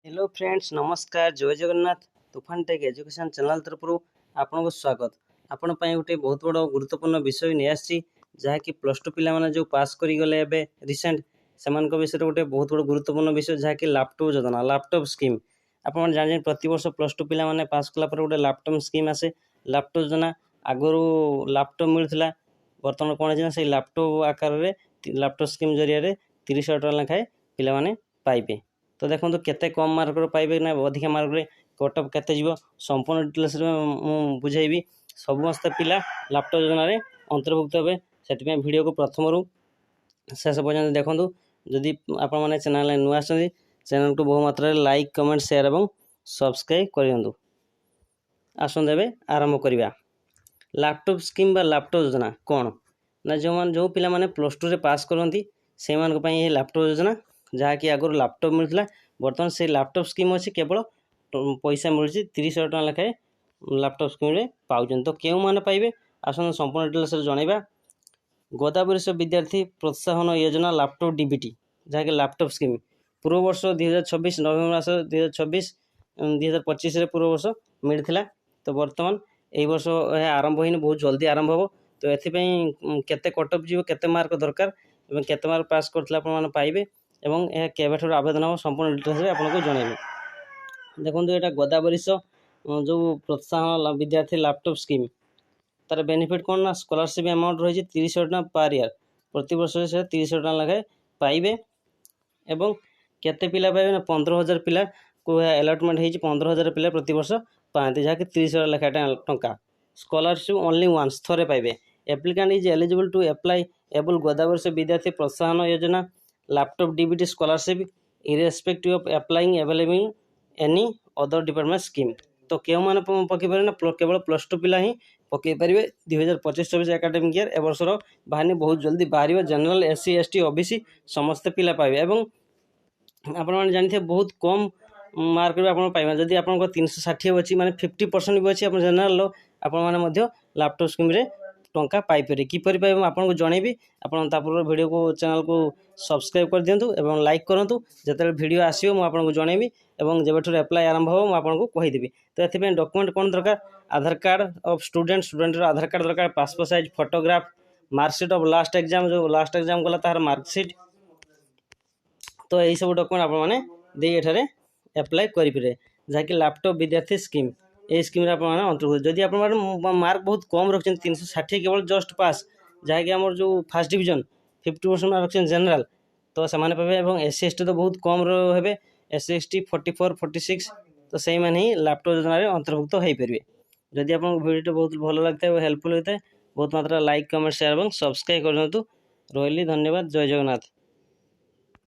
Hello friends नमस्कार जय जगन्नाथ तुफान टेक एजुकेशन चैनल तरफ आपको स्वागत आपण गोटे बहुत बड़ गुरुत्वपूर्ण विषय नहीं आसी जहाँकि प्लस टू पिला जो पास करगले रिसेंट से विषय गोटे बहुत बड़ गुरुत्वपूर्ण विषय जहाँकि लैपटॉप योजना लैपटॉप स्कीम आपन जान प्रति वर्ष प्लस टू पिला पास कला गोटे लैपटॉप स्कीम आसे लैपटॉप योजना आगु लैपटॉप मिलता बर्तमान कौन है से लैपटॉप आकार में लैपटॉप स्कीम जरिया 30,000 टका लेखाएं पिलाने पाइबे। तो देखो केते कम मार्क पाइबे ना अधिक मार्क रे कटअप केते जीवो संपूर्ण डिटेल्स बुझेबी समस्त पिला लैपटॉप योजना रे अंतर्भुक्त हे से वीडियो को प्रथम रु शेष पर्यंत देखो जदि आपण माने चैनल नुआ आछन चैनल को बहु मात्रा लाइक कमेंट शेयर एवं सब्सक्राइब करियंतु। आसन देबे आरंभ करिबा। लैपटॉप स्कीम बा लैपटॉप योजना कौन ना जो पिला माने प्लस टू रे पास करती से लैपटॉप योजना जहाँकि आगुरी लैपटॉप मिलता बर्तमान से लैपटॉप स्कीम अच्छी केवल पैसा मिलूँ 30,000 टका लेखाएं लैपटॉप स्कीम रे पाउछन। तो क्यों माने पाइबे आसन संपूर्ण details जनइबा। Godavari Vidyarthi Protsahan Yojana laptop DBT जहाँकि लैपटॉप स्कीम पूर्व वर्ष 2026 नवेम्बर मास 2025 पूर्व वर्ष मिलता। तो बर्तमान यही वर्ष आरंभ होनी बहुत जल्दी आरंभ हो। तो एथिपाई केते कटअप जीव केते मार्क दरकार एवं केते मार्क पास करथिला आपण माने पाइबे एवं यह केवेठर आवेदन हम संपूर्ण डिटेल्स आपको जनइबे। देखो यहाँ गोदावरी जो प्रोत्साहन विद्यार्थी लैपटॉप स्कीम तार बेनिफिट कौन ना स्कॉलरशिप अमाउंट रही 30,000 टका पर ईयर प्रति वर्ष से 30,000 टका लेखाएं पाइबे एवं केते पिला पाइबे ना 15,000 पिला को अलॉटमेंट होती 15,000 पिला प्रति वर्ष पाते जहाँकि 30,000 लेखाएं टंका स्कॉलरशिप ओनली वन्स थोड़े पाइबे। Applicant is eligible to apply एबल Godavari Vidyarthi Protsahan Yojana laptop DBT scholarship irrespective of applying available any other department scheme. तो क्यों मैंने पकई पारे ना केवल प्लस टू पिला ही पकई पारे 2025-26 एकाडेमिक ईयर ए वर्षर बाहर बहुत जल्दी बाहर जनरल एससी एसटी ओबीसी समस्त पिला पाइबे एवं आपण जानते बहुत कम मार्क पाइबे जदि आप 360 अच्छी माने 50% भी अच्छी आप जनरल आपण लैपटॉप स्कीम रे टंका पाइपर किपर पाइबे आपको जनइबी। आपड़ वीडियो को चैनल को सब्सक्राइब कर दिंतु एवं लाइक करूँ जिते वीडियो आसो मुझे जनइबी और जब एप्लाई आरंभ हो मुझे कहीदेवी। तो ये डॉक्यूमेंट कौन दरकार Aadhaar card of student Aadhaar card दरकार passport size photograph marksheet of last exam जो लास्ट एग्जाम गला तार मार्कशीट। तो यही सब डॉक्यूमेंट आपने एप्लाई करेंगे जहाँकि लैपटॉप विद्यार्थी स्कीम ये स्कीम अंतर्भुक्त। जदि आप मार्क बहुत कम रखते 360 केवल जस्ट पास जहाँकि आम जो फास्ट डिवीजन 50% मार्क रखते जनरल तो से पाइबे एससी एसटी तो बहुत कम रे एससी एसटी 44 46 तो से ही लैपटॉप योजना अंतर्भुक्त हो पारे। जदि आप वीडियो बहुत भल लगता है हेल्पफुल होता है बहुत मात्रा लाइक कमेंट शेयर और सब्सक्राइब कर दिंतु। रही धन्यवाद जय जगन्नाथ।